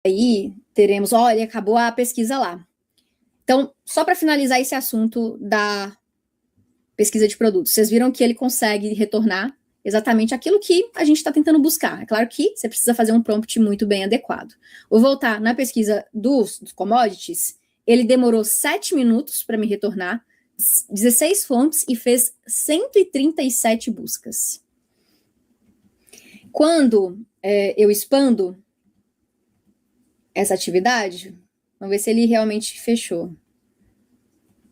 aí teremos, olha, acabou a pesquisa lá. Então, só para finalizar esse assunto da pesquisa de produtos, vocês viram que ele consegue retornar exatamente aquilo que a gente está tentando buscar. É claro que você precisa fazer um prompt muito bem adequado. Vou voltar na pesquisa dos commodities, ele demorou 7 minutos para me retornar 16 fontes e fez 137 buscas. Quando eu expando essa atividade, vamos ver se ele realmente fechou.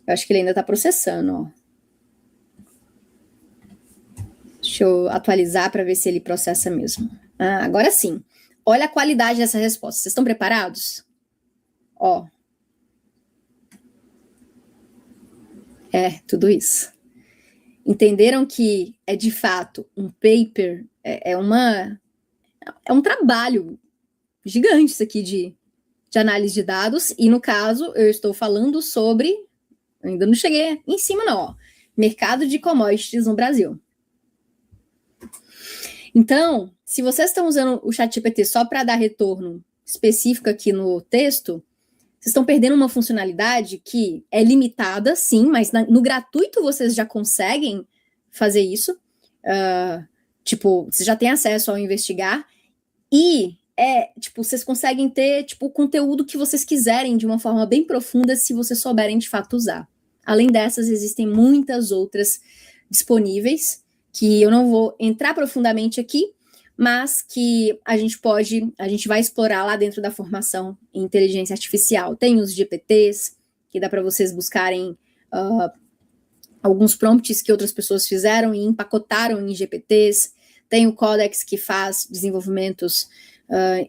Eu acho que ele ainda está processando, ó. Deixa eu atualizar para ver se ele processa mesmo. Ah, agora sim. Olha a qualidade dessa resposta. Vocês estão preparados? Ó. Tudo isso. Entenderam que é de fato um paper, é um trabalho gigante isso aqui de análise de dados, e no caso eu estou falando sobre, ainda não cheguei em cima não, ó, mercado de commodities no Brasil. Então, se vocês estão usando o ChatGPT só para dar retorno específico aqui no texto, vocês estão perdendo uma funcionalidade que é limitada, sim, mas no gratuito vocês já conseguem fazer isso. Vocês já têm acesso ao investigar e vocês conseguem ter o conteúdo que vocês quiserem de uma forma bem profunda se vocês souberem de fato usar. Além dessas, existem muitas outras disponíveis que eu não vou entrar profundamente aqui, mas que a gente vai explorar lá dentro da formação em inteligência artificial. Tem os GPTs, que dá para vocês buscarem alguns prompts que outras pessoas fizeram e empacotaram em GPTs. Tem o Codex, que faz desenvolvimentos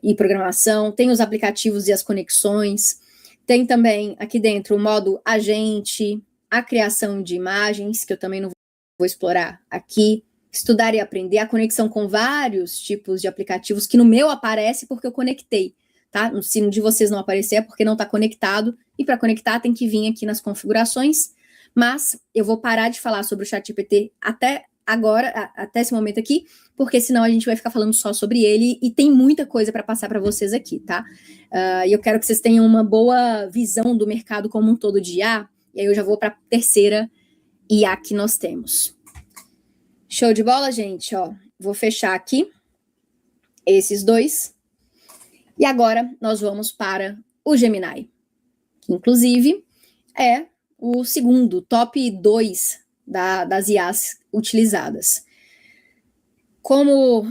e programação. Tem os aplicativos e as conexões. Tem também aqui dentro o modo agente, a criação de imagens, que eu também não vou explorar aqui. Estudar e aprender, a conexão com vários tipos de aplicativos, que no meu aparece porque eu conectei, tá? Se no de vocês não aparecer é porque não está conectado, e para conectar tem que vir aqui nas configurações, mas eu vou parar de falar sobre o ChatGPT até agora, até esse momento aqui, porque senão a gente vai ficar falando só sobre ele, e tem muita coisa para passar para vocês aqui, tá? E eu quero que vocês tenham uma boa visão do mercado como um todo de IA, e aí eu já vou para a terceira IA que nós temos. Show de bola, gente, ó. Vou fechar aqui esses dois. E agora nós vamos para o Gemini, que inclusive é o segundo, top 2 das IAs utilizadas. Como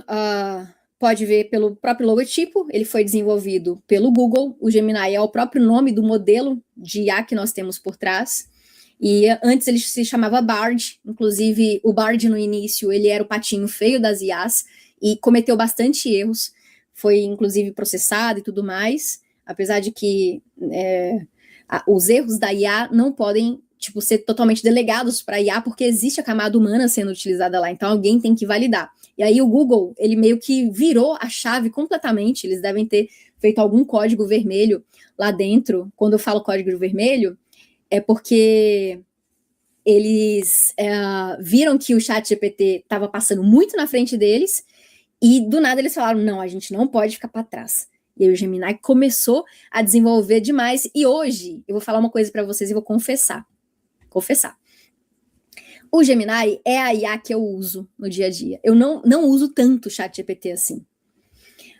pode ver pelo próprio logotipo, ele foi desenvolvido pelo Google. O Gemini é o próprio nome do modelo de IA que nós temos por trás. E antes ele se chamava Bard, inclusive o Bard no início, ele era o patinho feio das IAs e cometeu bastante erros, foi inclusive processado e tudo mais, apesar de que os erros da IA não podem ser totalmente delegados para a IA, porque existe a camada humana sendo utilizada lá, então alguém tem que validar. E aí o Google, ele meio que virou a chave completamente, eles devem ter feito algum código vermelho lá dentro. Quando eu falo código vermelho, é porque eles viram que o ChatGPT estava passando muito na frente deles e do nada eles falaram, não, a gente não pode ficar para trás. E aí o Gemini começou a desenvolver demais e hoje eu vou falar uma coisa para vocês e vou confessar. O Gemini é a IA que eu uso no dia a dia. Eu não uso tanto o ChatGPT assim.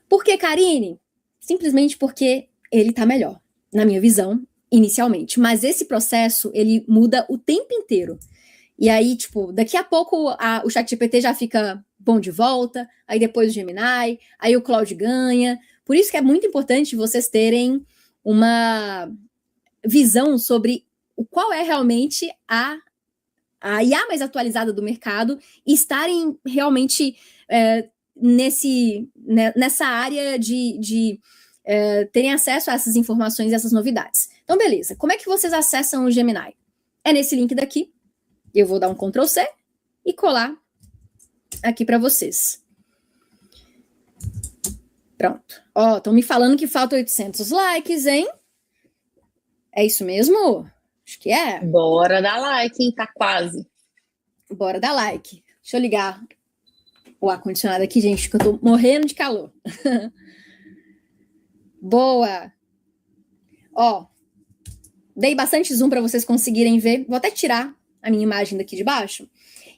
Por que, Karine? Simplesmente porque ele está melhor, na minha visão, inicialmente, mas esse processo, ele muda o tempo inteiro. E aí, daqui a pouco o ChatGPT já fica bom de volta, aí depois o Gemini, aí o Claude ganha. Por isso que é muito importante vocês terem uma visão sobre qual é realmente a IA mais atualizada do mercado e estarem realmente nessa área de terem acesso a essas informações e essas novidades. Então, beleza. Como é que vocês acessam o Gemini? É nesse link daqui. Eu vou dar um Ctrl+C e colar aqui para vocês. Pronto. Ó, estão me falando que falta 800 likes, hein? É isso mesmo? Acho que é. Bora dar like, hein? Tá quase. Bora dar like. Deixa eu ligar o ar-condicionado aqui, gente, que eu tô morrendo de calor. Boa! Ó, dei bastante zoom para vocês conseguirem ver. Vou até tirar a minha imagem daqui de baixo.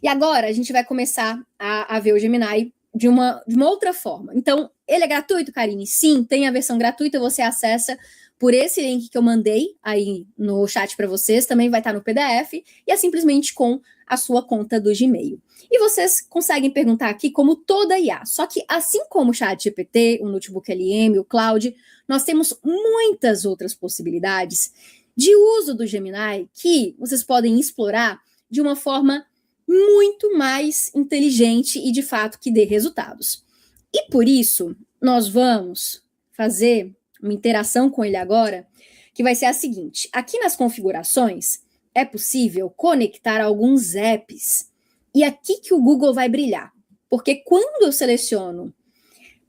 E agora a gente vai começar a ver o Gemini de uma outra forma. Então, ele é gratuito, Karine? Sim, tem a versão gratuita, você acessa por esse link que eu mandei aí no chat para vocês, também vai estar no PDF, e é simplesmente com a sua conta do Gmail. E vocês conseguem perguntar aqui como toda IA, só que assim como o ChatGPT, o Notebook LM, o Cloud, nós temos muitas outras possibilidades de uso do Gemini que vocês podem explorar de uma forma muito mais inteligente e, de fato, que dê resultados. E por isso, nós vamos fazer uma interação com ele agora, que vai ser a seguinte. Aqui nas configurações, é possível conectar alguns apps. E aqui que o Google vai brilhar. Porque quando eu seleciono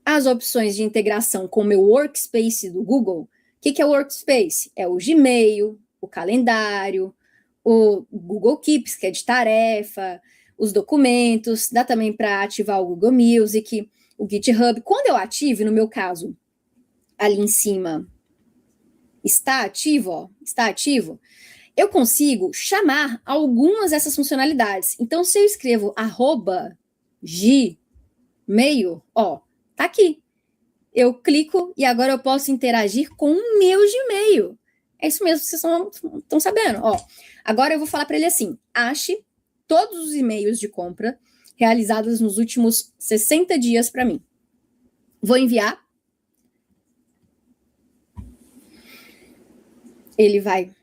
as opções de integração com o meu Workspace do Google, o que é o Workspace? É o Gmail, o calendário, o Google Keeps, que é de tarefa, os documentos, dá também para ativar o Google Music, o GitHub. Quando eu ativo, no meu caso, ali em cima, está ativo, eu consigo chamar algumas dessas funcionalidades. Então, se eu escrevo @gmail, tá aqui. Eu clico e agora eu posso interagir com o meu Gmail. É isso mesmo que vocês estão sabendo. Agora eu vou falar para ele assim: ache todos os e-mails de compra realizados nos últimos 60 dias para mim. Vou enviar. Ele vai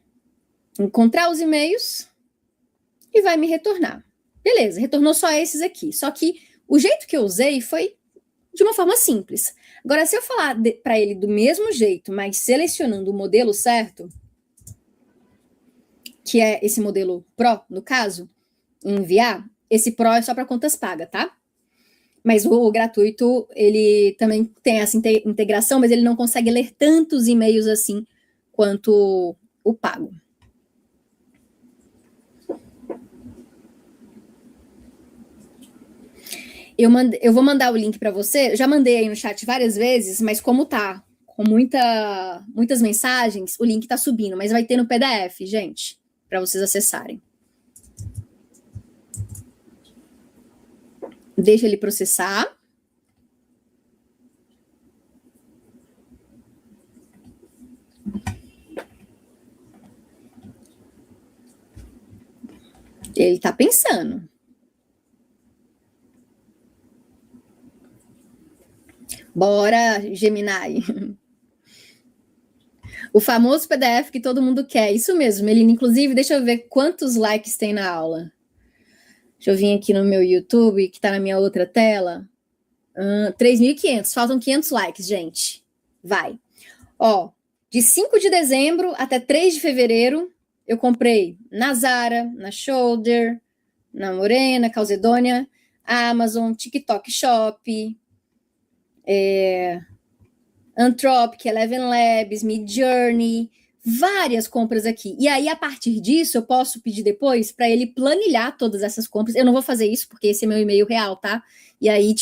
encontrar os e-mails e vai me retornar. Beleza, retornou só esses aqui. Só que o jeito que eu usei foi de uma forma simples. Agora, se eu falar para ele do mesmo jeito, mas selecionando o modelo certo, que é esse modelo Pro, no caso, enviar, esse Pro é só para contas pagas, tá? Mas o gratuito, ele também tem essa integração, mas ele não consegue ler tantos e-mails assim quanto o pago. Eu vou mandar o link para você. Já mandei aí no chat várias vezes, mas como tá com muitas mensagens, o link tá subindo, mas vai ter no PDF, gente, para vocês acessarem. Deixa ele processar. Ele tá pensando. Bora, Gemini. O famoso PDF que todo mundo quer. Isso mesmo, Melina. Inclusive, deixa eu ver quantos likes tem na aula. Deixa eu vir aqui no meu YouTube, que tá na minha outra tela. 3.500. Faltam 500 likes, gente. Vai. De 5 de dezembro até 3 de fevereiro, eu comprei na Zara, na Shoulder, na Morena, Calzedonia, Amazon, TikTok Shop, Anthropic, Eleven Labs, Midjourney, várias compras aqui. E aí, a partir disso, eu posso pedir depois para ele planilhar todas essas compras. Eu não vou fazer isso, porque esse é meu e-mail real, tá? E aí,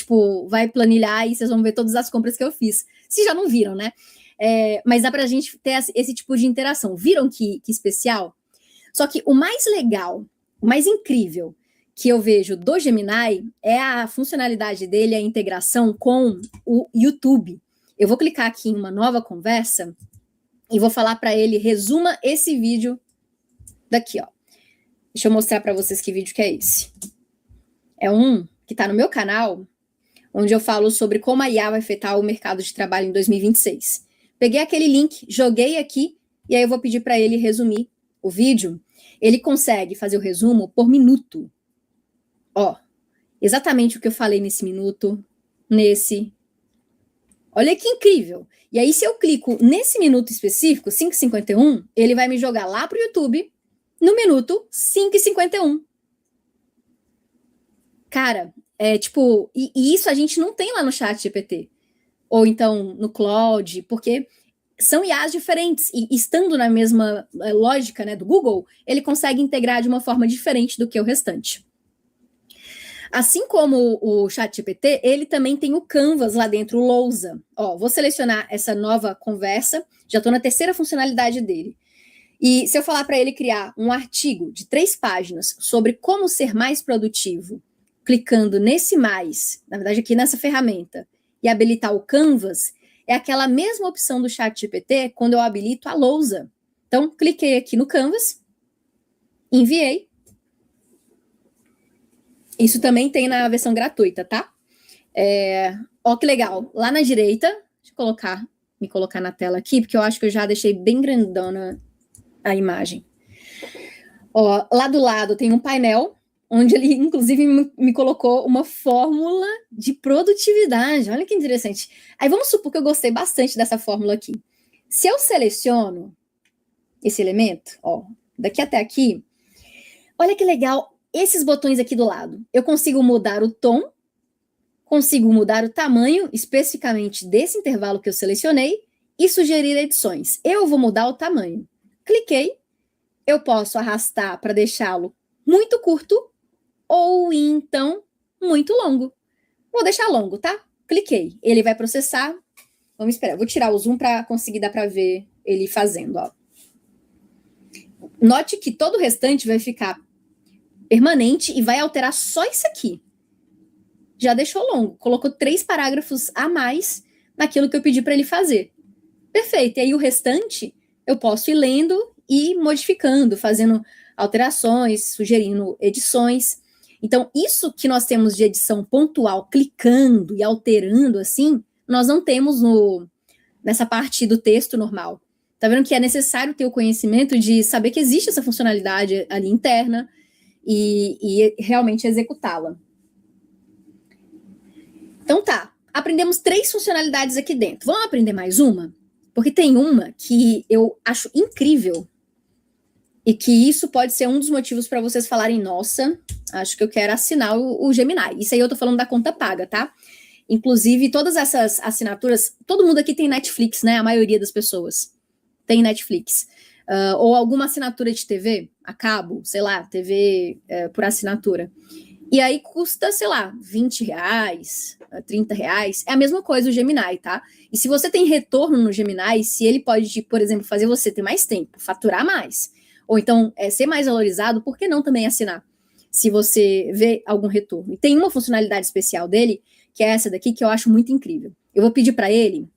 vai planilhar e vocês vão ver todas as compras que eu fiz. Se já não viram, né? Mas dá pra gente ter esse tipo de interação. Viram que especial? Só que o mais legal, o mais incrível que eu vejo do Gemini é a funcionalidade dele, a integração com o YouTube. Eu vou clicar aqui em uma nova conversa e vou falar para ele, resuma esse vídeo daqui, Deixa eu mostrar para vocês que vídeo que é esse. É um que está no meu canal, onde eu falo sobre como a IA vai afetar o mercado de trabalho em 2026. Peguei aquele link, joguei aqui, e aí eu vou pedir para ele resumir o vídeo. Ele consegue fazer o resumo por minuto. Exatamente o que eu falei nesse minuto, nesse. Olha que incrível. E aí, se eu clico nesse minuto específico, 5h51, ele vai me jogar lá pro YouTube no minuto 5h51. Cara, e isso a gente não tem lá no ChatGPT. Ou então no Claude, porque são IAs diferentes. E estando na mesma lógica, né, do Google, ele consegue integrar de uma forma diferente do que o restante. Assim como o ChatGPT, ele também tem o Canvas lá dentro, o Lousa. Ó, vou selecionar essa nova conversa, já estou na terceira funcionalidade dele. E se eu falar para ele criar um artigo de 3 páginas sobre como ser mais produtivo, clicando nesse mais, na verdade aqui nessa ferramenta, e habilitar o Canvas, é aquela mesma opção do ChatGPT quando eu habilito a Lousa. Então, cliquei aqui no Canvas, enviei. Isso também tem na versão gratuita, tá? Ó, que legal. Lá na direita, deixa eu me colocar na tela aqui, porque eu acho que eu já deixei bem grandona a imagem. Ó, lá do lado tem um painel, onde ele, inclusive, me colocou uma fórmula de produtividade. Olha que interessante. Aí vamos supor que eu gostei bastante dessa fórmula aqui. Se eu seleciono esse elemento, ó, daqui até aqui, olha que legal. Esses botões aqui do lado, eu consigo mudar o tom, consigo mudar o tamanho, especificamente desse intervalo que eu selecionei, e sugerir edições. Eu vou mudar o tamanho. Cliquei, eu posso arrastar para deixá-lo muito curto, ou então muito longo. Vou deixar longo, tá? Cliquei, ele vai processar. Vamos esperar, vou tirar o zoom para conseguir dar para ver ele fazendo, ó. Note que todo o restante vai ficar permanente e vai alterar só isso aqui. Já deixou longo, colocou 3 parágrafos a mais naquilo que eu pedi para ele fazer. Perfeito, e aí o restante eu posso ir lendo e modificando, fazendo alterações, sugerindo edições. Então, isso que nós temos de edição pontual, clicando e alterando assim, nós não temos nessa parte do texto normal. Tá vendo que é necessário ter o conhecimento de saber que existe essa funcionalidade ali interna, e realmente executá-la. Então tá, aprendemos 3 funcionalidades aqui dentro. Vamos aprender mais uma? Porque tem uma que eu acho incrível e que isso pode ser um dos motivos para vocês falarem, nossa, acho que eu quero assinar o Gemini. Isso aí eu tô falando da conta paga, tá? Inclusive, todas essas assinaturas, todo mundo aqui tem Netflix, né? A maioria das pessoas tem Netflix. Ou alguma assinatura de TV, a cabo, sei lá, TV por assinatura. E aí custa, sei lá, R$20, R$30. É a mesma coisa o Gemini, tá? E se você tem retorno no Gemini, se ele pode, por exemplo, fazer você ter mais tempo, faturar mais, ou então ser mais valorizado, por que não também assinar? Se você vê algum retorno. E tem uma funcionalidade especial dele, que é essa daqui, que eu acho muito incrível. Eu vou pedir para ele,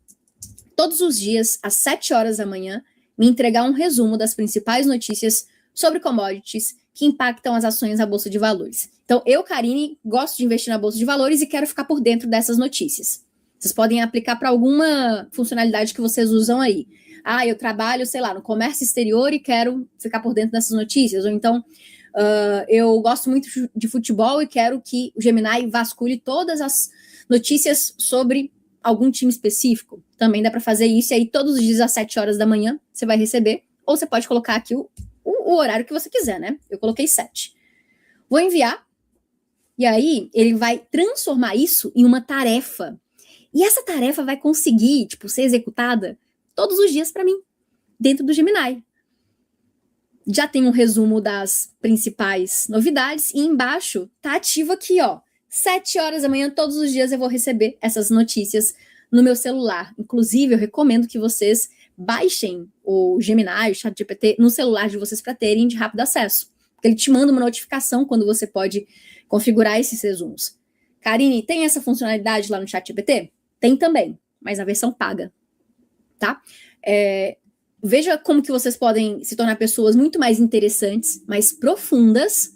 todos os dias, às 7 horas da manhã, me entregar um resumo das principais notícias sobre commodities que impactam as ações da Bolsa de Valores. Então, eu, Karine, gosto de investir na Bolsa de Valores e quero ficar por dentro dessas notícias. Vocês podem aplicar para alguma funcionalidade que vocês usam aí. Ah, eu trabalho, sei lá, no comércio exterior e quero ficar por dentro dessas notícias. Ou então, eu gosto muito de futebol e quero que o Gemini vasculhe todas as notícias sobre algum time específico. Também dá para fazer isso, e aí todos os dias às 7 horas da manhã você vai receber, ou você pode colocar aqui o horário que você quiser, né? Eu coloquei 7. Vou enviar, e aí ele vai transformar isso em uma tarefa. E essa tarefa vai conseguir, ser executada todos os dias para mim, dentro do Gemini. Já tem um resumo das principais novidades, e embaixo tá ativo aqui, ó. 7 horas da manhã, todos os dias eu vou receber essas notícias no meu celular. Inclusive, eu recomendo que vocês baixem o Gemini, o ChatGPT, no celular de vocês para terem de rápido acesso. Porque ele te manda uma notificação quando você pode configurar esses resumos. Karine, tem essa funcionalidade lá no ChatGPT? Tem também, mas a versão paga, tá? Veja como que vocês podem se tornar pessoas muito mais interessantes, mais profundas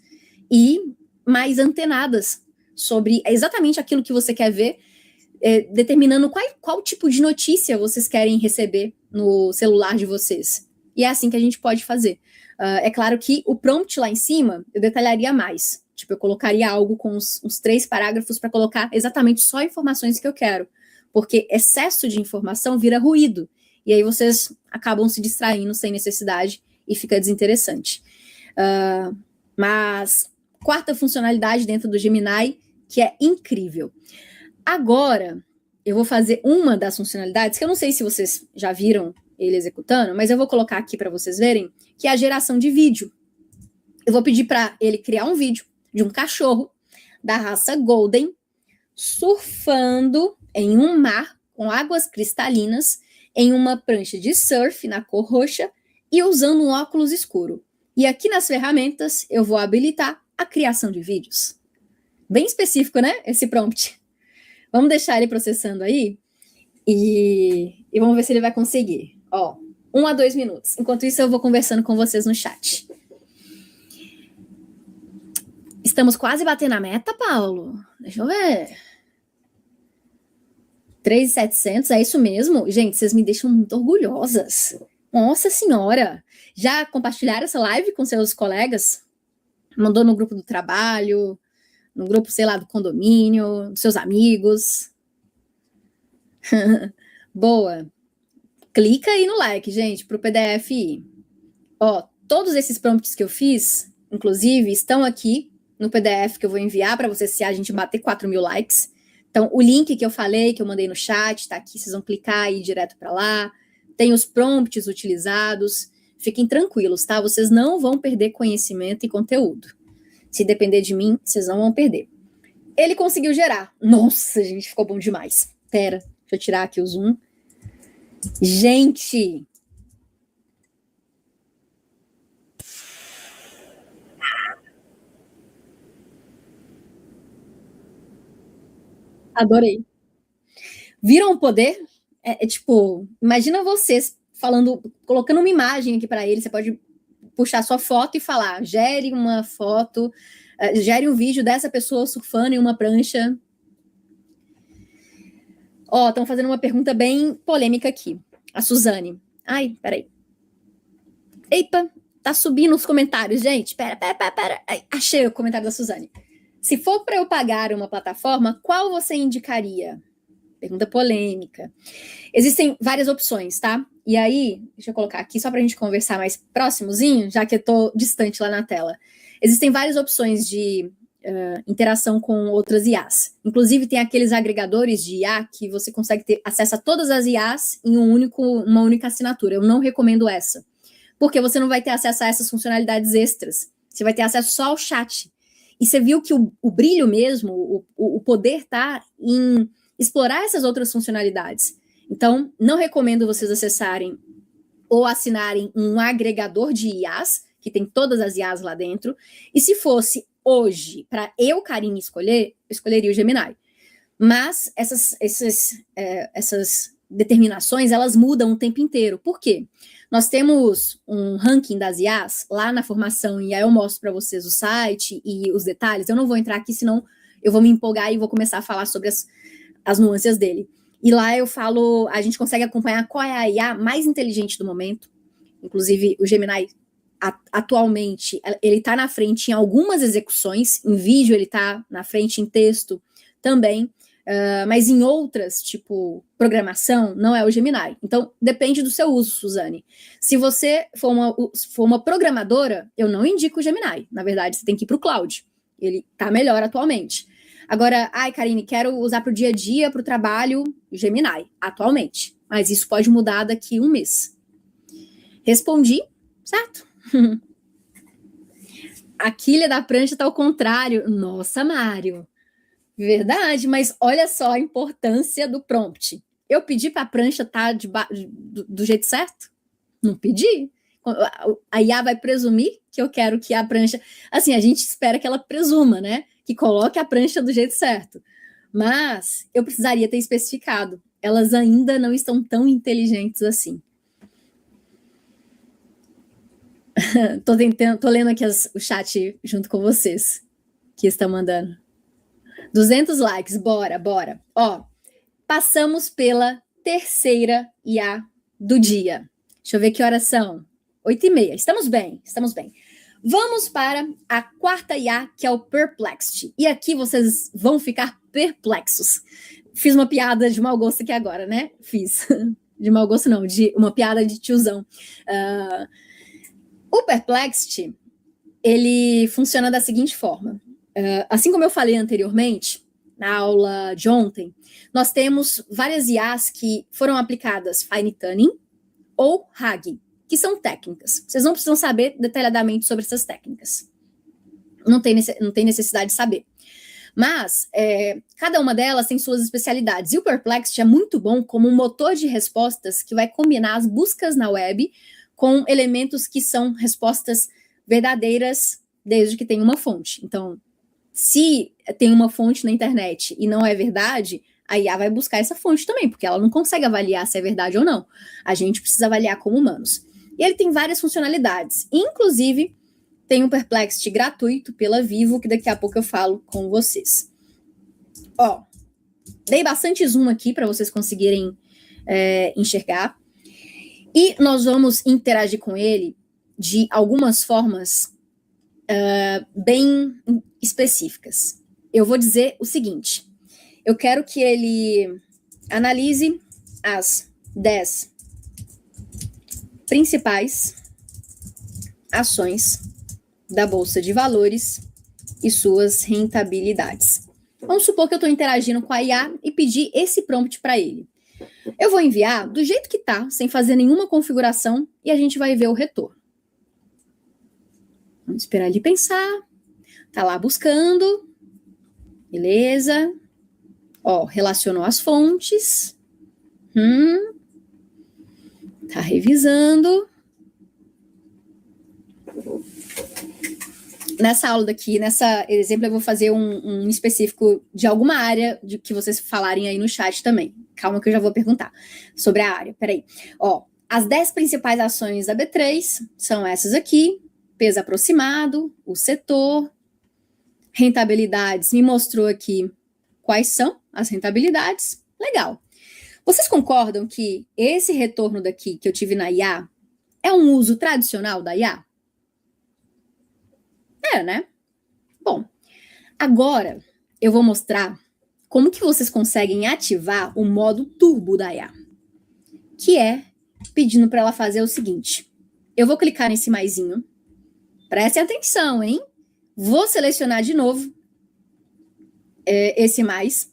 e mais antenadas sobre exatamente aquilo que você quer ver, determinando qual tipo de notícia vocês querem receber no celular de vocês. E é assim que a gente pode fazer. É claro que o prompt lá em cima, eu detalharia mais. Eu colocaria algo com uns 3 parágrafos para colocar exatamente só informações que eu quero. Porque excesso de informação vira ruído. E aí vocês acabam se distraindo sem necessidade e fica desinteressante. Mas, 4ª funcionalidade dentro do Gemini, que é incrível. Agora, eu vou fazer uma das funcionalidades, que eu não sei se vocês já viram ele executando, mas eu vou colocar aqui para vocês verem, que é a geração de vídeo. Eu vou pedir para ele criar um vídeo de um cachorro da raça Golden, surfando em um mar com águas cristalinas, em uma prancha de surf na cor roxa e usando um óculos escuro. E aqui nas ferramentas eu vou habilitar a criação de vídeos. Bem específico, né? Esse prompt. Vamos deixar ele processando aí e vamos ver se ele vai conseguir. Ó, 1 a 2 minutos. Enquanto isso, eu vou conversando com vocês no chat. Estamos quase batendo a meta, Paulo. Deixa eu ver. 3.700, é isso mesmo? Gente, vocês me deixam muito orgulhosas. Nossa Senhora! Já compartilharam essa live com seus colegas? Mandou no grupo do trabalho, no grupo, sei lá, do condomínio, dos seus amigos? Boa! Clica aí no like, gente, para o PDF ir. Ó, todos esses prompts que eu fiz, inclusive, estão aqui no PDF que eu vou enviar para vocês se a gente bater 4.000 likes. Então, o link que eu falei, que eu mandei no chat, tá aqui, vocês vão clicar e ir direto para lá. Tem os prompts utilizados. Fiquem tranquilos, tá? Vocês não vão perder conhecimento e conteúdo. Se depender de mim, vocês não vão perder. Ele conseguiu gerar. Nossa, gente, ficou bom demais. Pera, deixa eu tirar aqui o zoom. Gente! Adorei. Viram o poder? É tipo, imagina vocês falando, colocando uma imagem aqui para ele, você pode puxar sua foto e falar, gere uma foto, gere um vídeo dessa pessoa surfando em uma prancha. Ó, estão fazendo uma pergunta bem polêmica aqui. A Suzane. Ai, peraí. Eita, tá subindo os comentários, gente. Pera. Ai, achei o comentário da Suzane. Se for para eu pagar uma plataforma, qual você indicaria? Pergunta polêmica. Existem várias opções, tá? E aí, deixa eu colocar aqui só pra gente conversar mais próximozinho, já que eu tô distante lá na tela. Existem várias opções de interação com outras IAs. Inclusive, tem aqueles agregadores de IA que você consegue ter acesso a todas as IAs em uma única assinatura. Eu não recomendo essa, porque você não vai ter acesso a essas funcionalidades extras. Você vai ter acesso só ao chat. E você viu que o brilho mesmo, o poder tá em explorar essas outras funcionalidades. Então, não recomendo vocês acessarem ou assinarem um agregador de IAs, que tem todas as IAs lá dentro. E se fosse hoje, para eu, Karine, escolher, eu escolheria o Gemini. Mas essas determinações, elas mudam o tempo inteiro. Por quê? Nós temos um ranking das IAs lá na formação, e aí eu mostro para vocês o site e os detalhes. Eu não vou entrar aqui, senão eu vou me empolgar e vou começar a falar sobre as nuances dele. E lá eu falo, a gente consegue acompanhar qual é a IA mais inteligente do momento. Inclusive, o Gemini, atualmente, ele está na frente em algumas execuções. Em vídeo, ele está na frente, em texto também. Mas em outras, tipo programação, não é o Gemini. Então, depende do seu uso, Suzane. Se você for uma programadora, eu não indico o Gemini. Na verdade, você tem que ir para o cloud. Ele está melhor atualmente. Agora, Karine, quero usar para o dia a dia, para o trabalho, Gemini, atualmente. Mas isso pode mudar daqui um mês. Respondi, certo? A quilha da prancha está ao contrário. Nossa, Mário. Verdade, mas olha só a importância do prompt. Eu pedi para a prancha estar do jeito certo? Não pedi. A IA vai presumir que eu quero que a prancha... Assim, a gente espera que ela presuma, né? Que coloque a prancha do jeito certo. Mas eu precisaria ter especificado. Elas ainda não estão tão inteligentes assim. Tô lendo aqui o chat junto com vocês, que estão mandando. 200 likes, bora. Ó, passamos pela terceira IA do dia. Deixa eu ver que horas são. 8h30. Estamos bem. Vamos para a quarta IA, que é o Perplexity. E aqui vocês vão ficar perplexos. Fiz uma piada de mau gosto aqui agora, né? Fiz. De mau gosto não, de uma piada de tiozão. O Perplexity, ele funciona da seguinte forma. Assim como eu falei anteriormente, na aula de ontem, nós temos várias IAs que foram aplicadas Fine Tuning ou RAG, que são técnicas. Vocês não precisam saber detalhadamente sobre essas técnicas. Não tem necessidade de saber. Mas cada uma delas tem suas especialidades. E o Perplexity é muito bom como um motor de respostas que vai combinar as buscas na web com elementos que são respostas verdadeiras desde que tenha uma fonte. Então, se tem uma fonte na internet e não é verdade, a IA vai buscar essa fonte também, porque ela não consegue avaliar se é verdade ou não. A gente precisa avaliar como humanos. E ele tem várias funcionalidades. Inclusive, tem um Perplexity gratuito pela Vivo, que daqui a pouco eu falo com vocês. Ó, dei bastante zoom aqui para vocês conseguirem enxergar. E nós vamos interagir com ele de algumas formas bem específicas. Eu vou dizer o seguinte: eu quero que ele analise as 10 principais ações da Bolsa de Valores e suas rentabilidades. Vamos supor que eu estou interagindo com a IA e pedir esse prompt para ele. Eu vou enviar do jeito que tá, sem fazer nenhuma configuração, e a gente vai ver o retorno. Vamos esperar ele pensar. Tá lá buscando. Beleza. Ó, relacionou as fontes. Tá revisando. Nessa aula daqui, nessa exemplo, eu vou fazer um específico de alguma área de que vocês falarem aí no chat também. Calma que eu já vou perguntar sobre a área. Peraí. Ó, as 10 principais ações da B3 são essas aqui. Peso aproximado, o setor, rentabilidades. Me mostrou aqui quais são as rentabilidades. Legal. Vocês concordam que esse retorno daqui que eu tive na IA é um uso tradicional da IA? Né? Bom, agora eu vou mostrar como que vocês conseguem ativar o modo turbo da IA, que é pedindo para ela fazer o seguinte. Eu vou clicar nesse maisinho. Prestem atenção, hein? Vou selecionar de novo esse mais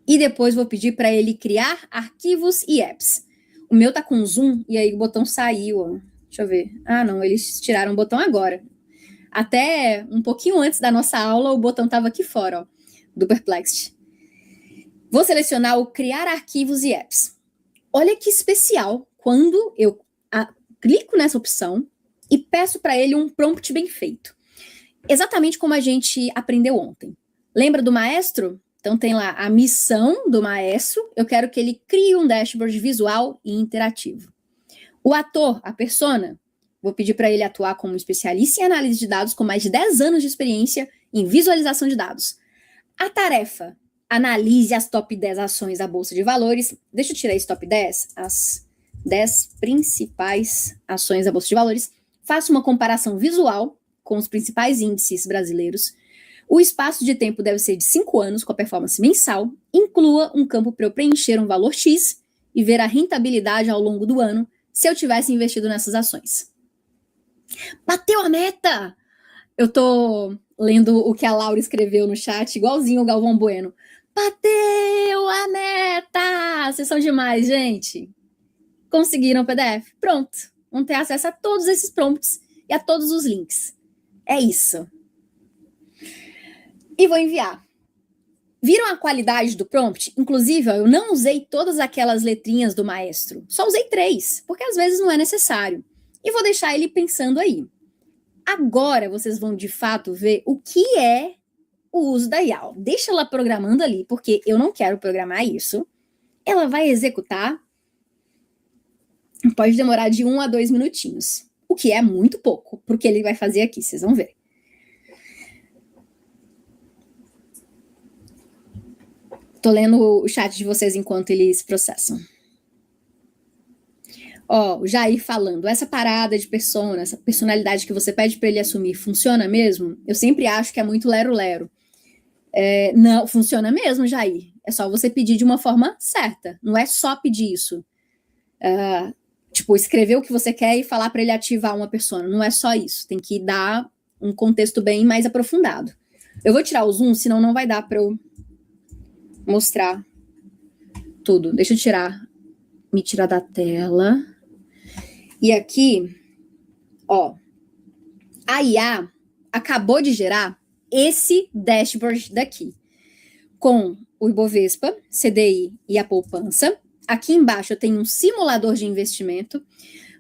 e depois vou pedir para ele criar arquivos e apps. O meu tá com zoom e aí o botão saiu. Ó. Deixa eu ver. Ah, não, eles tiraram o botão agora. Até um pouquinho antes da nossa aula, o botão estava aqui fora, ó, do Perplexity. Vou selecionar o criar arquivos e apps. Olha que especial quando eu clico nessa opção e peço para ele um prompt bem feito. Exatamente como a gente aprendeu ontem. Lembra do maestro? Então tem lá a missão do maestro. Eu quero que ele crie um dashboard visual e interativo. O ator, a persona, vou pedir para ele atuar como especialista em análise de dados com mais de 10 anos de experiência em visualização de dados. A tarefa, analise as top 10 ações da Bolsa de Valores. Deixa eu tirar esse top 10, as 10 principais ações da Bolsa de Valores. Faça uma comparação visual com os principais índices brasileiros. O espaço de tempo deve ser de 5 anos, com a performance mensal. Inclua um campo para eu preencher um valor X e ver a rentabilidade ao longo do ano se eu tivesse investido nessas ações. Bateu a meta! Eu tô lendo o que a Laura escreveu no chat, igualzinho o Galvão Bueno. Bateu a meta! Vocês são demais, gente. Conseguiram o PDF? Pronto. Vão ter acesso a todos esses prompts e a todos os links. É isso. E vou enviar. Viram a qualidade do prompt? Inclusive, ó, eu não usei todas aquelas letrinhas do maestro. Só usei 3, porque às vezes não é necessário. E vou deixar ele pensando aí. Agora vocês vão de fato ver o que é o uso da IA. Deixa ela programando ali, porque eu não quero programar isso. Ela vai executar. Pode demorar de 1 a 2 minutinhos. O que é muito pouco, porque ele vai fazer aqui, vocês vão ver. Tô lendo o chat de vocês enquanto eles processam. Ó, o Jair falando, essa parada de persona, essa personalidade que você pede para ele assumir, funciona mesmo? Eu sempre acho que é muito lero-lero. Não, funciona mesmo, Jair. É só você pedir de uma forma certa. Não é só pedir isso. Tipo, escrever o que você quer e falar para ele ativar uma persona. Não é só isso. Tem que dar um contexto bem mais aprofundado. Eu vou tirar o zoom, senão não vai dar para eu mostrar tudo. Deixa eu me tirar da tela. E aqui, ó, a IA acabou de gerar esse dashboard daqui. com o Ibovespa, CDI e a poupança. Aqui embaixo eu tenho um simulador de investimento.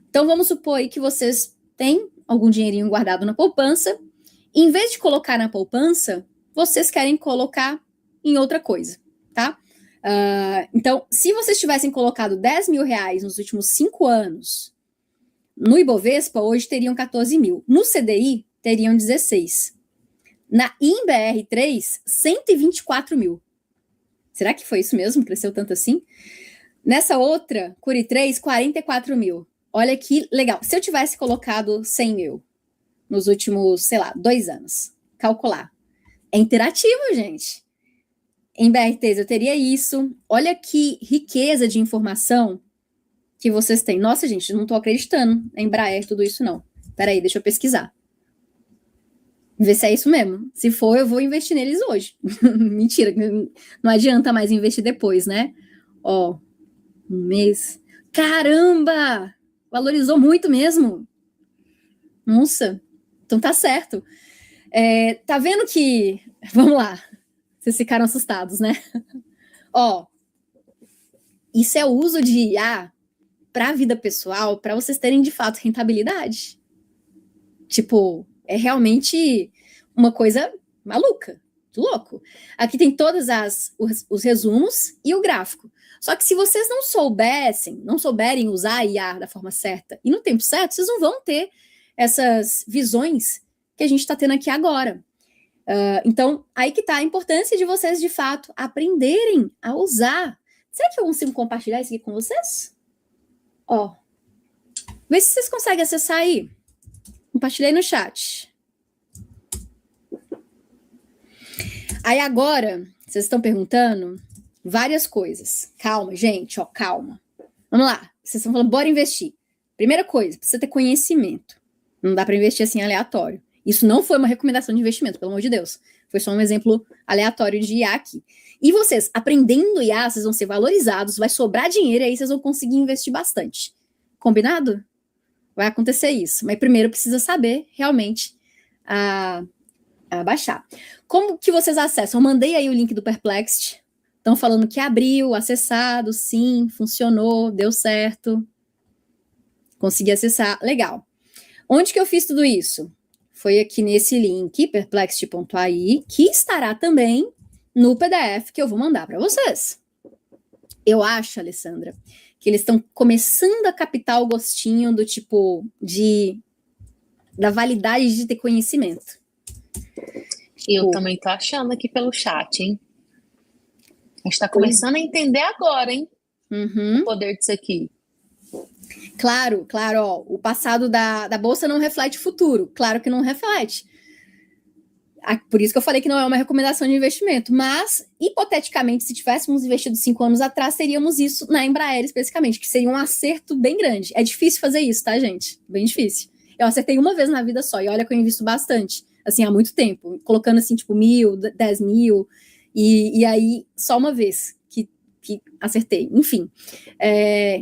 Então, vamos supor aí que vocês têm algum dinheirinho guardado na poupança. Em vez de colocar na poupança, vocês querem colocar em outra coisa, tá? Então, se vocês tivessem colocado 10 mil reais nos últimos 5 anos no Ibovespa, hoje teriam 14 mil. No CDI, teriam 16. Na INBR3, 124 mil. Será que foi isso mesmo? Cresceu tanto assim? Nessa outra, Curi 3, 44 mil. Olha que legal. Se eu tivesse colocado 100 mil nos últimos, 2 anos, calcular. É interativo, gente. Em BRTs eu teria isso. Olha que riqueza de informação que vocês têm. Nossa, gente, não estou acreditando em Embraer, tudo isso não. Peraí, deixa eu pesquisar. Ver se é isso mesmo. Se for, eu vou investir neles hoje. Mentira, não adianta mais investir depois, né? Ó, um mês. Caramba! Valorizou muito mesmo. Nossa, então tá certo. Tá vendo que... Vamos lá. Vocês ficaram assustados, né? Ó, isso é o uso de IA para a vida pessoal, para vocês terem, de fato, rentabilidade. Tipo, é realmente uma coisa maluca, louco. Aqui tem todos os resumos e o gráfico. Só que se vocês não souberem usar a IA da forma certa e no tempo certo, vocês não vão ter essas visões que a gente está tendo aqui agora. Então, aí que está a importância de vocês, de fato, aprenderem a usar. Será que eu consigo compartilhar isso aqui com vocês? Ó, vê se vocês conseguem acessar aí. Compartilhei no chat. Aí agora, vocês estão perguntando várias coisas. Calma, gente, ó, calma. Vamos lá. Vocês estão falando, bora investir. Primeira coisa, precisa ter conhecimento. Não dá para investir assim aleatório. Isso não foi uma recomendação de investimento, pelo amor de Deus. Foi só um exemplo aleatório de IA aqui. E vocês, aprendendo IA, vocês vão ser valorizados, vai sobrar dinheiro e aí vocês vão conseguir investir bastante. Combinado? Vai acontecer isso. Mas primeiro precisa saber realmente baixar. Como que vocês acessam? Eu mandei aí o link do Perplexity. Estão falando que abriu, acessado, sim, funcionou, deu certo. Consegui acessar, legal. Onde que eu fiz tudo isso? Foi aqui nesse link, perplexity.ai, que estará também no PDF que eu vou mandar para vocês. Eu acho, Alessandra, que eles estão começando a captar o gostinho do tipo da validade de ter conhecimento. Eu também tô achando aqui pelo chat, hein? A gente tá começando a entender agora, hein? Uhum. O poder disso aqui. Claro, ó, o passado da Bolsa não reflete o futuro. Claro que não reflete. Por isso que eu falei que não é uma recomendação de investimento. Mas, hipoteticamente, se tivéssemos investido 5 anos atrás, teríamos isso na Embraer especificamente, que seria um acerto bem grande. É difícil fazer isso, tá, gente? Bem difícil. Eu acertei uma vez na vida só, e olha que eu invisto bastante, assim, há muito tempo. Colocando, assim, tipo, 1.000, 10 mil, e aí, só uma vez que acertei. Enfim.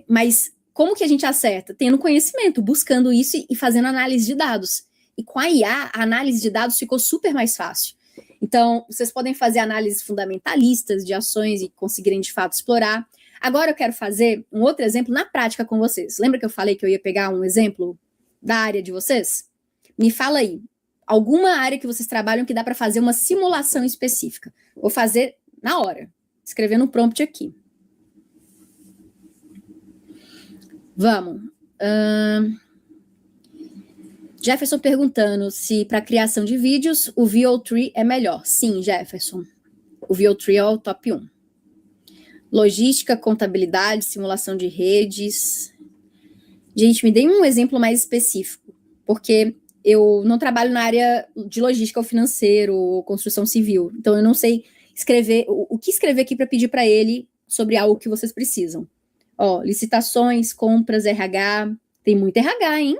Mas... como que a gente acerta? Tendo conhecimento, buscando isso e fazendo análise de dados. E com a IA, a análise de dados ficou super mais fácil. Então, vocês podem fazer análises fundamentalistas de ações e conseguirem, de fato, explorar. Agora eu quero fazer um outro exemplo na prática com vocês. Lembra que eu falei que eu ia pegar um exemplo da área de vocês? Me fala aí, alguma área que vocês trabalham que dá para fazer uma simulação específica. Vou fazer na hora, escrevendo um prompt aqui. Vamos. Jefferson perguntando se para criação de vídeos o VO3 é melhor. Sim, Jefferson. O VO3 é o top 1. Logística, contabilidade, simulação de redes. Gente, me dê um exemplo mais específico, porque eu não trabalho na área de logística ou financeiro ou construção civil. Então, eu não sei escrever o que escrever aqui para pedir para ele sobre algo que vocês precisam. Ó, licitações, compras, RH. Tem muito RH, hein?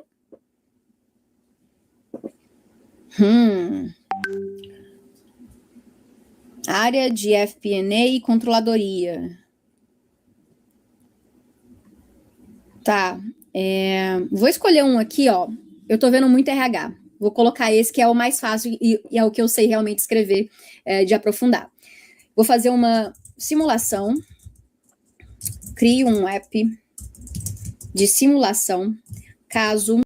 Área de FP&A e controladoria. Tá. Vou escolher um aqui, ó. Eu tô vendo muito RH. Vou colocar esse que é o mais fácil e é o que eu sei realmente escrever, de aprofundar. Vou fazer uma simulação. Crio um app de simulação, caso